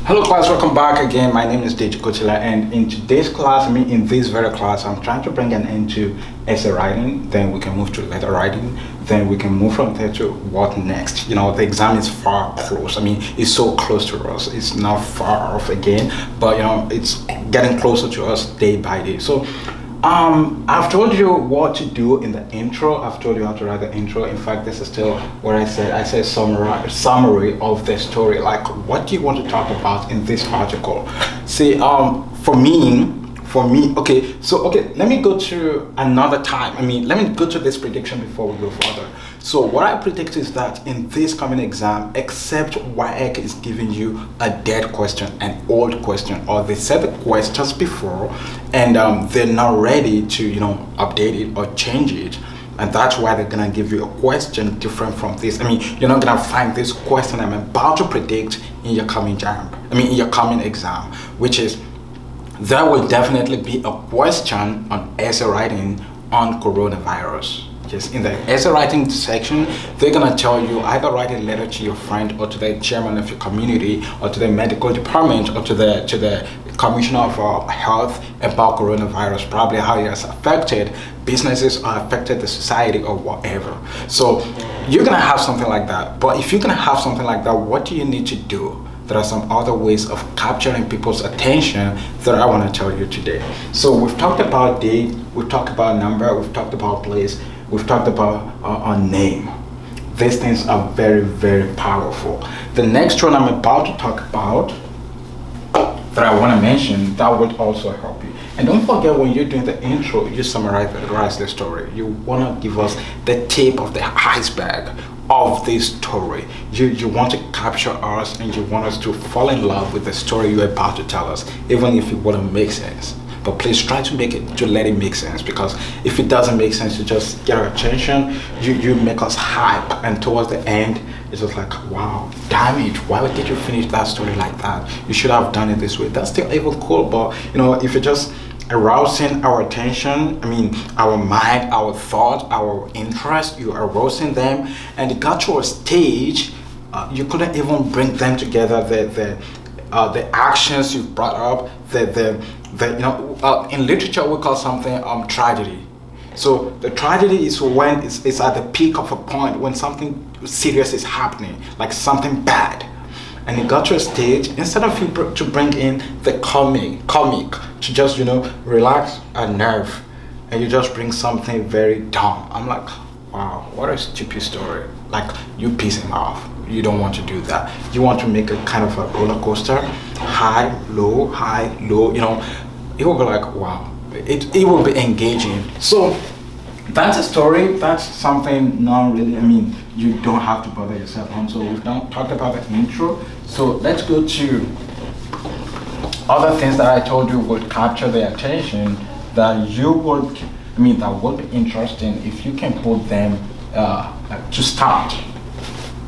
Hello class, welcome back again. My name is Deji Kotila, and in today's class, in this very class, I'm trying to bring an end to essay writing, then we can move to letter writing, then we can move from there to what next. The exam is far close. It's so close to us. It's not far off again, but it's getting closer to us day by day. So I've told you what to do in the intro. I've told you how to write the intro. In fact, this is still what I said. I said summary of the story. Like, what do you want to talk about in this article? See, for me, okay, let me go to another time. Let me go to this prediction before we go further. So what I predict is that in this coming exam, except Waec is giving you a dead question, an old question, or they said the questions before and they're not ready to, update it or change it. And that's why they're gonna give you a question different from this. You're not gonna find this question I'm about to predict in your coming exam, which is there will definitely be a question on essay writing on coronavirus. Yes, in the essay writing section, they're gonna tell you either write a letter to your friend or to the chairman of your community or to the medical department or to the commissioner of health about coronavirus, probably how it has affected businesses or affected the society or whatever. So you're gonna have something like that. But if you're gonna have something like that, what do you need to do? There are some other ways of capturing people's attention that I want to tell you today. So we've talked about date, we've talked about number, we've talked about place, we've talked about our name. These things are very, very powerful. The next one I'm about to talk about that I want to mention, that would also help you. And don't forget, when you're doing the intro, you summarize the story. You want to give us the tip of the iceberg of this story. You want to capture us and you want us to fall in love with the story you're about to tell us, even if it wouldn't make sense. But please try to let it make sense, because if it doesn't make sense, you just get our attention, you make us hype, and towards the end it's just like, wow, damn it, why did you finish that story like that? You should have done it this way. That's still even cool, but if you're just arousing our attention, our mind, our thought, our interest, you're arousing them, and it got to a stage you couldn't even bring them together. The actions you've brought up, in literature we call something tragedy. So the tragedy is when it's at the peak of a point, when something serious is happening, like something bad. And it got to a stage, instead of you to bring in the comic to just relax a nerve, and you just bring something very dumb. I'm like, wow, what a stupid story. Like, you piss him off. You don't want to do that. You want to make a kind of a roller coaster, high, low, it will be like, wow, it will be engaging. So that's a story. That's something not really, you don't have to bother yourself on. So we've now talked about the intro. So let's go to other things that I told you would capture the attention that you would, that would be interesting if you can put them to start.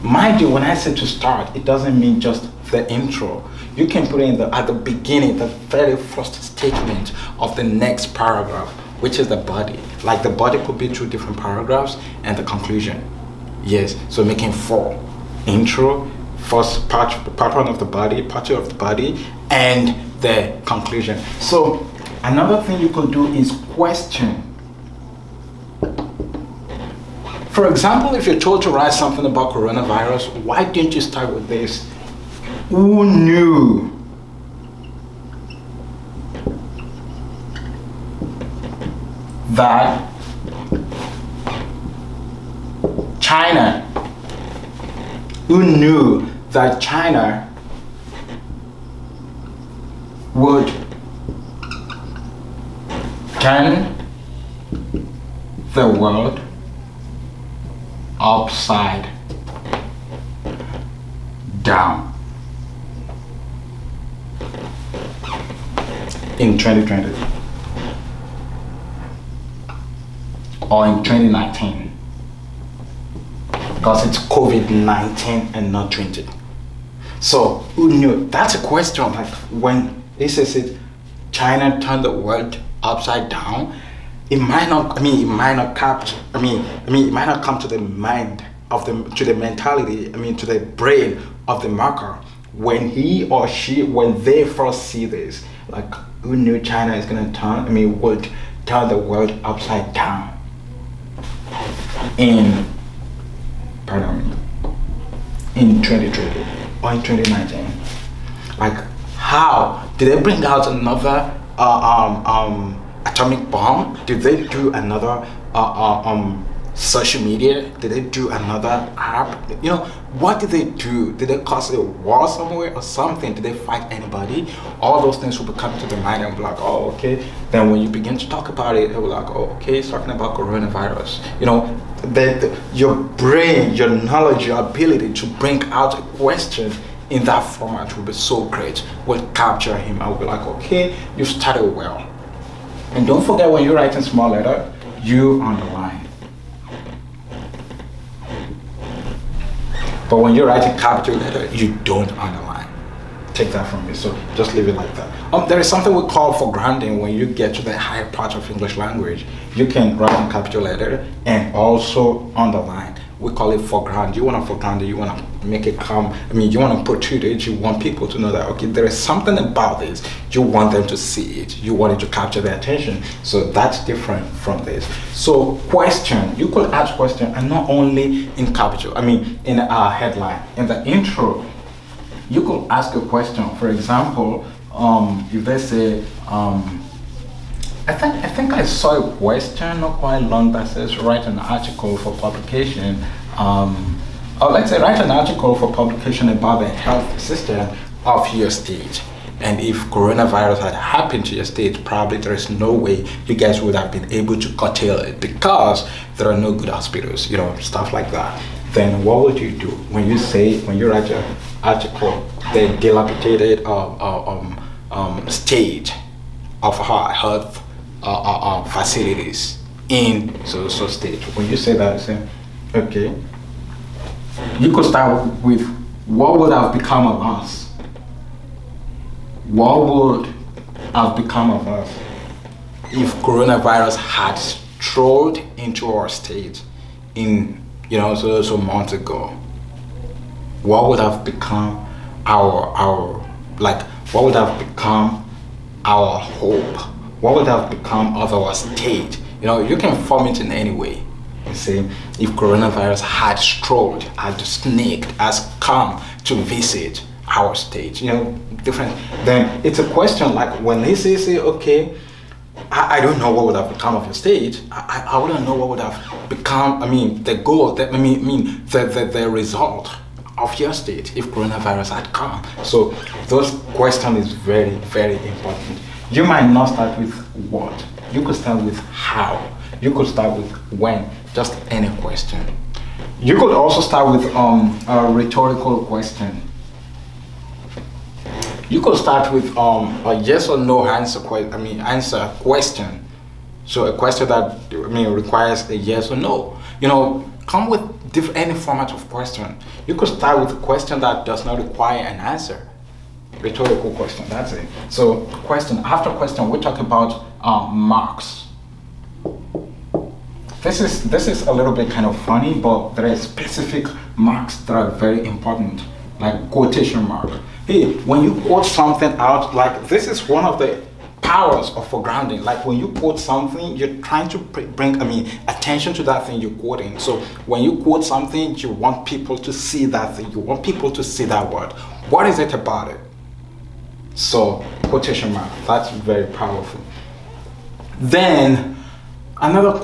Mind you, when I say to start, it doesn't mean just the intro. You can put it at the beginning, the very first statement of the next paragraph, which is the body. Like, the body could be 2 different paragraphs and the conclusion. Yes, so making 4. Intro, first part 1 of the body, part 2 of the body, and the conclusion. So another thing you could do is question. For example, if you're told to write something about coronavirus, why didn't you start with this? Who knew that China, would turn the world upside down in 2020 or in 2019, because it's COVID-19 and not 20. So who knew? That's a question. Like, when it says it, China turned the world upside down, it might not come to the mind of to the mentality, to the brain of the marker when he or she, when they first see this, like, who knew China is gonna would turn the world upside down in, pardon me, in 2020 or in 2019? Like, how did they bring out another atomic bomb? Did they do another social media? Did they do another app? What did they do? Did they cause a war somewhere or something? Did they fight anybody? All those things will be coming to the mind and be like, oh, okay. Then when you begin to talk about it, it will be like, oh, okay, it's talking about coronavirus. Your brain, your knowledge, your ability to bring out a question in that format will be so great. Will capture him. I will be like, okay, you started well. And don't forget, when you're writing small letter, you underline. But when you're writing capital letter, you don't underline. Take that from me. So just leave it like that. There is something we call for grounding. When you get to the higher part of English language, you can write in capital letter and also underline. We call it foreground. You want to foreground it, you want to make it come. You want to protrude it. You want people to know that, okay, there is something about this. You want them to see it. You want it to capture their attention. So that's different from this. So question, you could ask question, and not only in capital, in a headline. In the intro, you could ask a question. For example, if they say, I think I saw a question not quite long that says write an article for publication. Or let's say write an article for publication about the health system of your state. And if coronavirus had happened to your state, probably there is no way you guys would have been able to curtail it because there are no good hospitals, stuff like that. Then what would you do when you write your article, the dilapidated state of our health facilities in so state? When you say that, say, okay, you could start with what would have become of us? What would have become of us if coronavirus had strolled into our state in so months ago? What would have become what would have become our hope? What would have become of our state? You can form it in any way. You see, if coronavirus had strolled, had snaked, has come to visit our state, different, then it's a question like when they say, okay, I don't know what would have become of your state. I wouldn't know what would have become, the goal, the result of your state if coronavirus had come. So those questions is very, very important. You might not start with what. You could start with how. You could start with when. Just any question. You could also start with a rhetorical question. You could start with a yes or no answer question. So a question that requires a yes or no. Come with any format of question. You could start with a question that does not require an answer. Rhetorical question, that's it. So question, after question, we talk about marks. This is a little bit kind of funny, but there are specific marks that are very important, like quotation mark. Hey, when you quote something out, like this is one of the powers of foregrounding. Like when you quote something, you're trying to bring attention to that thing you're quoting. So when you quote something, you want people to see that thing. You want people to see that word. What is it about it? So quotation mark, that's very powerful. Then another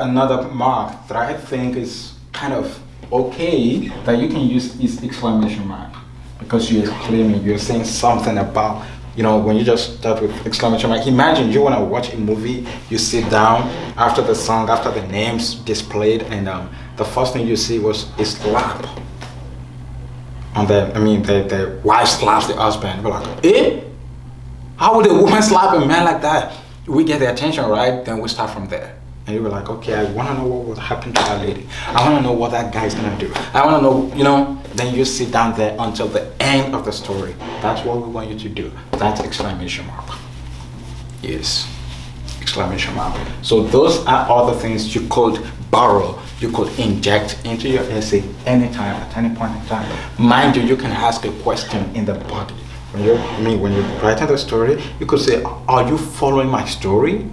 another mark that I think is kind of okay that you can use is exclamation mark, because you're exclaiming, you're saying something about, when you just start with exclamation mark. Imagine you want to watch a movie, you sit down after the song, after the names displayed, and the first thing you see was a slap. And the wife slaps the husband. We're like, eh? How would a woman slap a man like that? We get the attention, right? Then we start from there. And you were like, okay, I want to know what would happen to that lady. I want to know what that guy's going to do. I want to know, then you sit down there until the end of the story. That's what we want you to do. That's exclamation mark. Yes, exclamation mark. So those are all the things you could borrow, you could inject into your essay anytime, at any point in time. Mind you, you can ask a question in the body. When you're writing the story, you could say, are you following my story?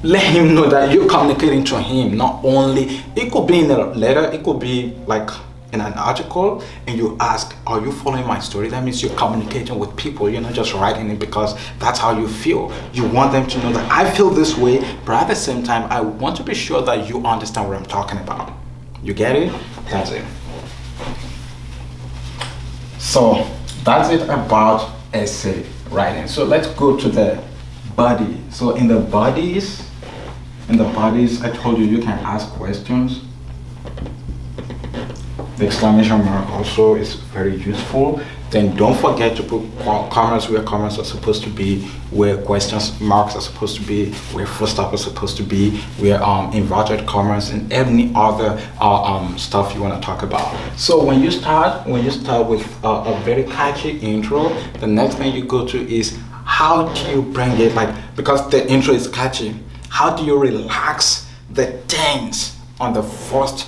Let him know that you're communicating to him. Not only, it could be in a letter, it could be like in an article, and you ask, are you following my story? That means you're communicating with people. You're not just writing it because that's how you feel. You want them to know that I feel this way, but at the same time, I want to be sure that you understand what I'm talking about. You get it? That's it. So that's it about essay writing. So let's go to the body. So in the bodies, I told you can ask questions. The exclamation mark also is very useful. Then don't forget to put commas where commas are supposed to be, where questions marks are supposed to be, where full stop is supposed to be, where inverted commas, and any other stuff you want to talk about. So when you start with a very catchy intro, the next thing you go to is how do you bring it, like, because the intro is catchy, how do you relax the tense on the first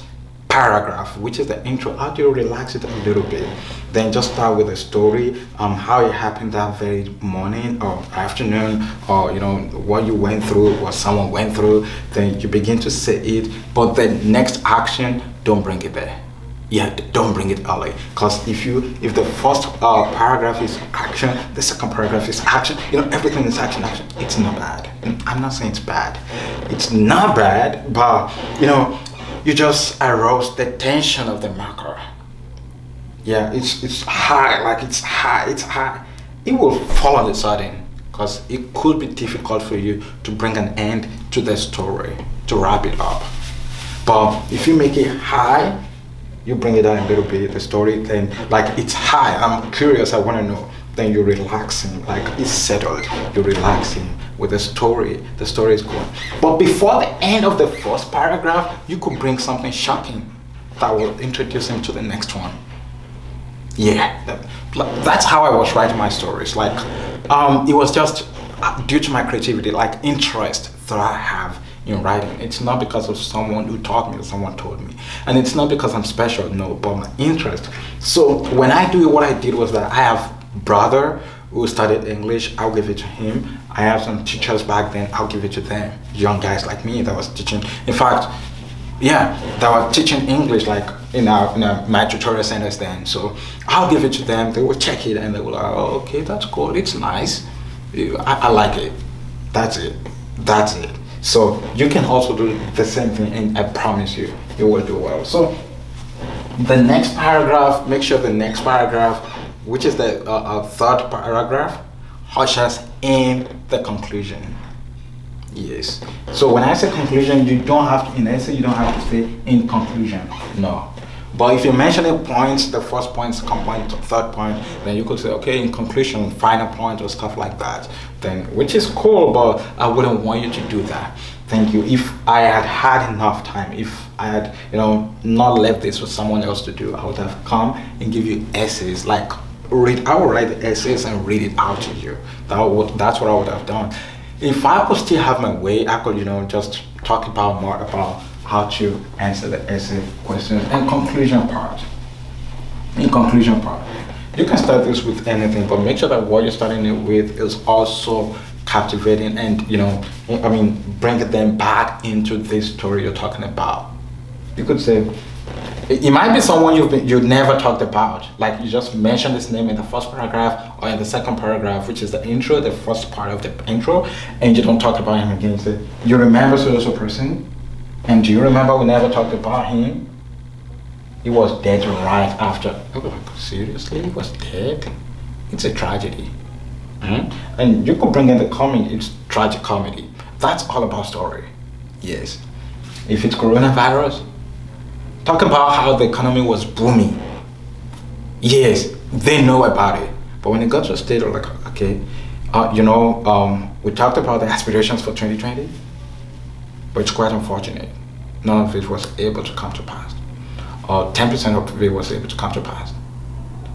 paragraph, which is the intro? How do you relax it a little bit? Then just start with a story, how it happened that very morning or afternoon, or what you went through, what someone went through. Then you begin to say it, but the next action, don't bring it there. Yeah, don't bring it early, because if the first paragraph is action, the second paragraph is action, everything is action. It's not bad. I'm not saying it's bad. It's not bad, but you just arouse the tension of the marker. Yeah, it's high, like it's high. It will fall on the sudden, because it could be difficult for you to bring an end to the story, to wrap it up. But if you make it high, you bring it down a little bit, the story, then like it's high, I'm curious, I want to know, then you're relaxing, like it's settled, you're relaxing with the story is going. But before the end of the first paragraph, you could bring something shocking that will introduce him to the next one. Yeah, that's how I was writing my stories. Like, it was just due to my creativity, like interest that I have in writing. It's not because of someone who taught me or someone told me, and it's not because I'm special, no, but my interest. So when I do it, what I did was that I have brother who studied English, I'll give it to him. I have some teachers back then, I'll give it to them. Young guys like me that was teaching. In fact, yeah, that were teaching English like in my tutorial centers then. So I'll give it to them, they will check it and they will like, oh, okay, that's cool, it's nice. I like it. That's it. So you can also do the same thing, and I promise you, you will do well. So the next paragraph, make sure the next paragraph, which is the third paragraph, ushers in the conclusion. Yes. So when I say conclusion, you don't have to, in essay, you don't have to say in conclusion. No. But if you're mentioning points, the first point, second point, third point, then you could say, okay, in conclusion, final point, or stuff like that. Then, which is cool, but I wouldn't want you to do that. Thank you. If I had enough time, if I had, not left this for someone else to do, I would have come and give you essays. Like, I would write the essays and read it out to you. That's what I would have done. If I could still have my way, I could, just talk about more about how to answer the essay questions and conclusion part. In conclusion part, you can start this with anything, but make sure that what you're starting it with is also captivating and, bring them back into this story you're talking about. You could say, it might be someone you've never talked about, like you just mentioned this name in the first paragraph or in the second paragraph, which is the intro, the first part of the intro, and you don't talk about him again. You say, you remember so person? And do you remember we never talked about him? He was dead right after. Seriously, he was dead? It's a tragedy. And you could bring in the comedy, it's tragic comedy. That's all about story. Yes. If it's coronavirus, talk about how the economy was booming. Yes, they know about it. But when it got to a state of like, okay, we talked about the aspirations for 2020, but it's quite unfortunate. None of it was able to come to pass. 10% of it was able to come to pass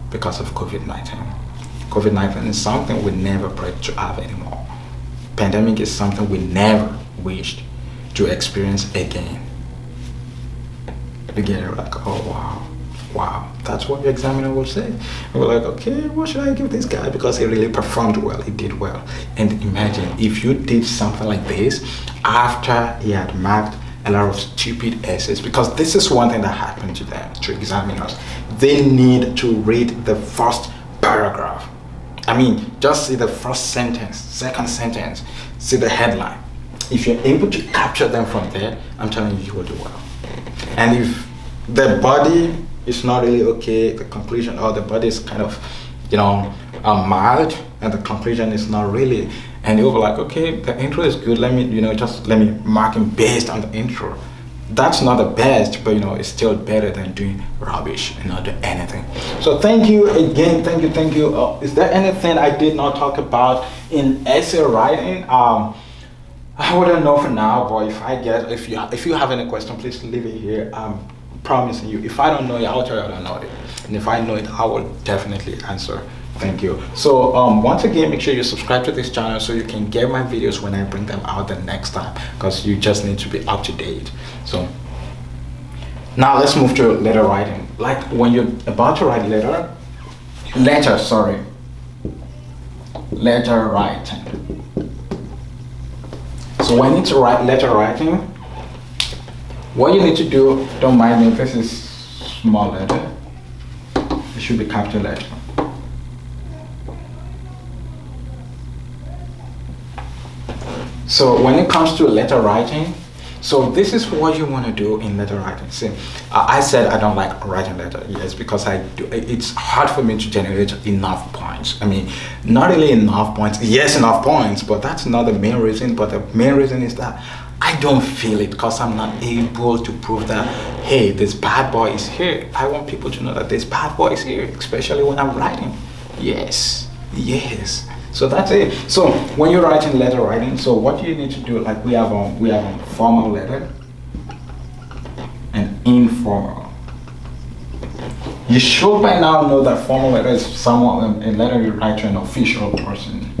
because of COVID-19. COVID-19 is something we never prayed to have anymore. Pandemic is something we never wished to experience again. beginning, you're like, oh wow, that's what the examiner will say. And we're like, okay, what should I give this guy? Because he really performed well, he did well. And imagine if you did something like this after he had marked a lot of stupid essays, because this is one thing that happened to them, to examiners. They need to read the first paragraph. I mean, just see the first sentence, second sentence, see the headline. If you're able to capture them from there, I'm telling you, you will do well. And if the body is not really okay, the conclusion, or the body is kind of, mild, and the conclusion is not really, and you'll be like, okay, the intro is good, let me, just let me mark him based on the intro. That's not the best, but it's still better than doing rubbish and not doing anything. So thank you again, thank you. Is there anything I did not talk about in essay writing? I wouldn't know for now, but if you have any question, please leave it here. I'm promising you, if I don't know it, I'll tell you I don't know it, and if I know it, I will definitely answer. Thank you. So once again, make sure you subscribe to this channel so you can get my videos when I bring them out the next time, because you just need to be up to date. So now let's move to letter writing. Like when you're about to write letter writing. So when you need to write letter writing, what you need to do, don't mind me, this is small letter, it should be capital letter. So when it comes to letter writing, so this is what you want to do in letter writing. See, I said I don't like writing letter, yes, because it's hard for me to generate enough points. I mean, not really enough points, yes, enough points, but that's not the main reason. But the main reason is that I don't feel it, because I'm not able to prove that, hey, this bad boy is here. I want people to know that this bad boy is here, especially when I'm writing. Yes. So that's it. So when you're writing letter writing, so what you need to do, like we have formal letter and informal. You should by now know that formal letter is a letter you write to an official person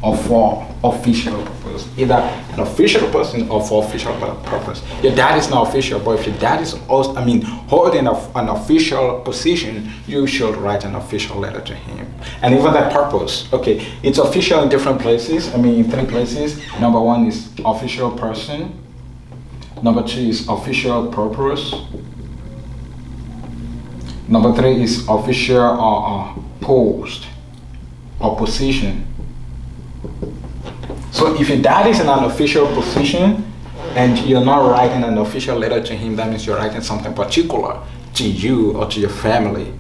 or for official purpose, either an official person or for official purpose. Your dad is not official, but if your dad is also, holding an official position, you should write an official letter to him. And even that purpose, okay, it's official in different places. In 3 places. Number 1 is official person. Number 2 is official purpose. Number 3 is official post or position. So if your dad is in an official position and you're not writing an official letter to him, that means you're writing something particular to you or to your family,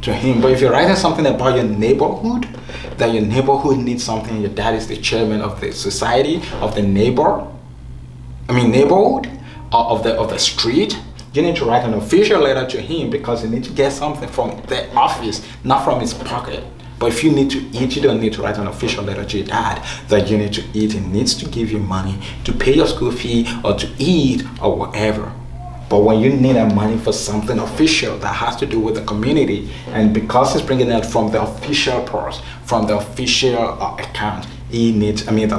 to him. But if you're writing something about your neighborhood, that your neighborhood needs something, your dad is the chairman of the society, of the neighborhood, of the street, you need to write an official letter to him, because you need to get something from the office, not from his pocket. But if you need to eat, you don't need to write an official letter to your dad that you need to eat. He needs to give you money to pay your school fee or to eat or whatever. But when you need that money for something official that has to do with the community, and because he's bringing it from the official purse, from the official account, the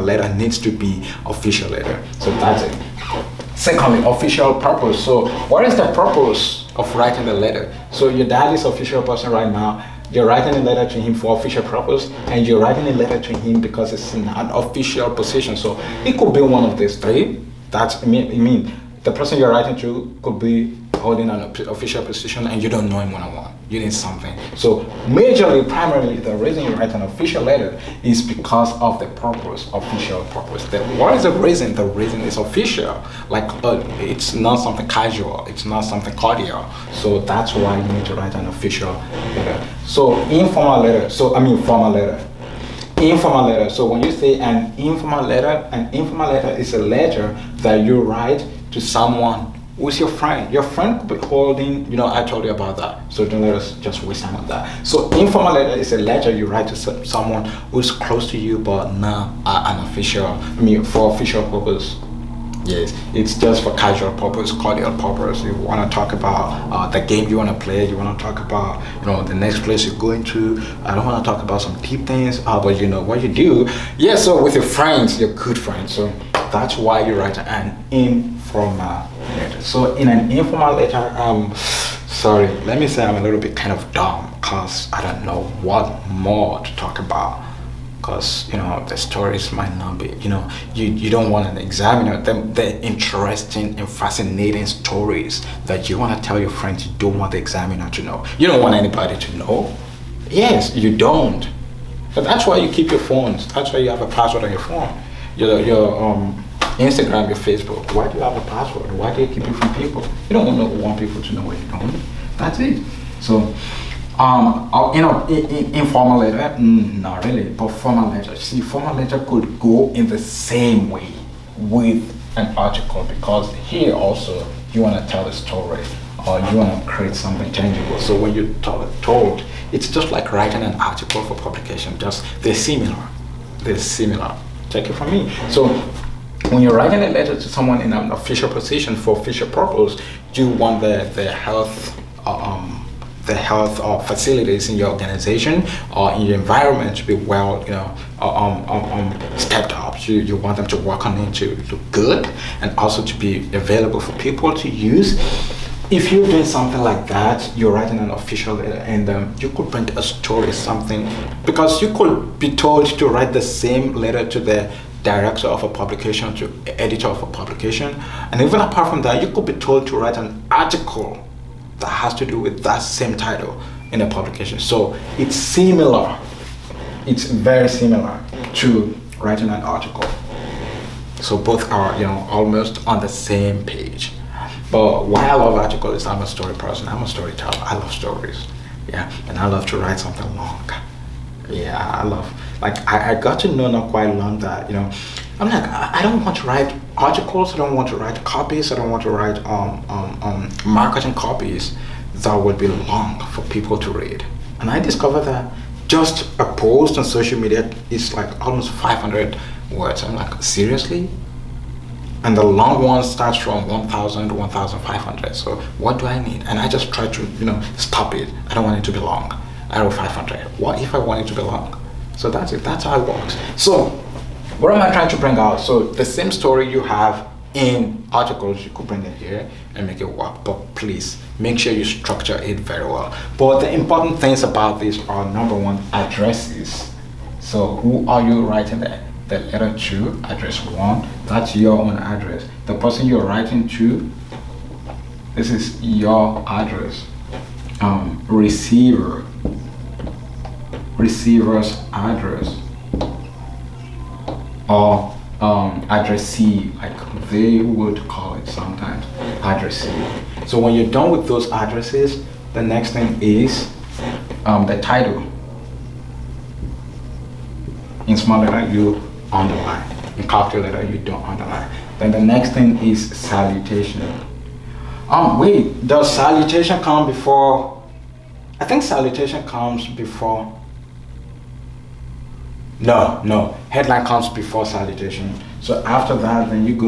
letter needs to be official letter. So that's it. Secondly, official purpose. So what is the purpose of writing the letter? So your dad is official person right now. You're writing a letter to him for official purpose, and you're writing a letter to him because it's in an official position. So it could be one of these 3. The person you're writing to could be holding an official position and you don't know him one-on-one. You need something. So primarily, the reason you write an official letter is because of the purpose, official purpose. What is the reason? The reason is official. It's not something casual. It's not something cordial. So that's why you need to write an official letter. So informal letter. Formal letter. Informal letter. So when you say an informal letter is a letter that you write to someone who's your friend. Your friend could be holding, I told you about that. So don't let us just waste time on that. So informal letter is a letter you write to someone who's close to you, but not an official, for official purpose. Yes, it's just for casual purpose, cordial purpose. You want to talk about the game you want to play. You want to talk about, the next place you're going to. I don't want to talk about some deep things, but what you do. Yeah, so with your friends, your good friends. So that's why you write an informal letter. So in an informal letter, sorry, let me say I'm a little bit kind of dumb because I don't know what more to talk about. Because the stories might not be, you don't want an examiner, the interesting and fascinating stories that you want to tell your friends. You don't want the examiner to know. You don't want anybody to know. Yes, you don't. So that's why you keep your phones. That's why you have a password on your phone. Your Instagram, your Facebook. Why do you have a password? Why do you keep it from people? You don't want people to know what you're doing. That's it. So, informal letter, not really, but formal letter. See, formal letter could go in the same way with an article, because here also you want to tell a story or you want to create something tangible. So when you told, it's just like writing an article for publication. Just they're similar. They're similar. Take it from me. So when you're writing a letter to someone in an official position for official purpose, you want the health facilities in your organization or in your environment to be well, stepped up. You want them to work on it to look good and also to be available for people to use. If you're doing something like that, you're writing an official letter, and you could print a story, something, because you could be told to write the same letter to the director of a publication, to editor of a publication, and even apart from that, you could be told to write an article that has to do with that same title in a publication. So it's similar. It's very similar to writing an article. So both are, almost on the same page. But why I love articles is I'm a story person. I'm a storyteller. I love stories. Yeah, and I love to write something long. Yeah, I love, I got to know not quite long that, I'm like, I don't want to write articles, I don't want to write copies, I don't want to write marketing copies that would be long for people to read. And I discovered that just a post on social media is like almost 500 words. I'm like, seriously? And the long one starts from 1,000 to 1,500. So what do I need? And I just try to, stop it. I don't want it to be long. I wrote 500. What if I want it to be long? So that's it. That's how it works. So what am I trying to bring out? So the same story you have in articles, you could bring it here and make it work. But please make sure you structure it very well. But the important things about this are, number one, addresses. So who are you writing the letter to? Address 1, that's your own address. The person you're writing to, this is your address. Receiver's address, or addressee, like they would call it sometimes, addressee. So when you're done with those addresses, the next thing is the title. In small letter, you underline. In capital letter, you don't underline. Then the next thing is salutation. Wait, does salutation come before? I think salutation comes before. No, headline comes before salutation. So after that, then you go